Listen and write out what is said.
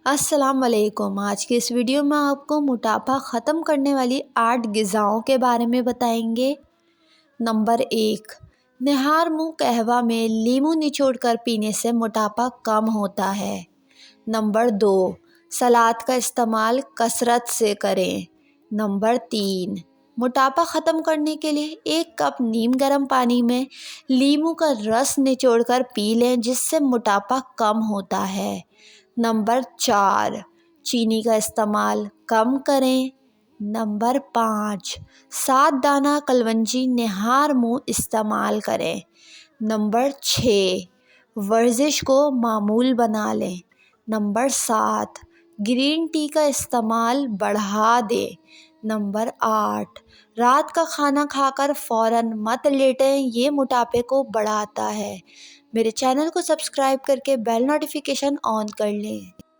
अस्सलाम वालेकुम। आज की इस वीडियो में आपको मोटापा ख़त्म करने वाली 8 ग़िज़ाओं के बारे में बताएंगे। नंबर 1, निहार मुँह कहवा में लीमू निचोड़ कर पीने से मोटापा कम होता है। नंबर 2, सलाद का इस्तेमाल कसरत से करें। नंबर 3, मोटापा ख़त्म करने के लिए 1 कप नीम गर्म पानी में लीमू का रस निचोड़ कर पी लें, जिससे मोटापा कम होता है। नंबर 4, चीनी का इस्तेमाल कम करें। नंबर 5, 7 दाना कलवंजी निहार मुँह इस्तेमाल करें। नंबर 6, वर्जिश को मामूल बना लें। नंबर 7, ग्रीन टी का इस्तेमाल बढ़ा दें। नंबर 8, रात का खाना खाकर फ़ौरन मत लेटें, ये मोटापे को बढ़ाता है। मेरे चैनल को सब्सक्राइब करके बेल नोटिफिकेशन ऑन कर लें।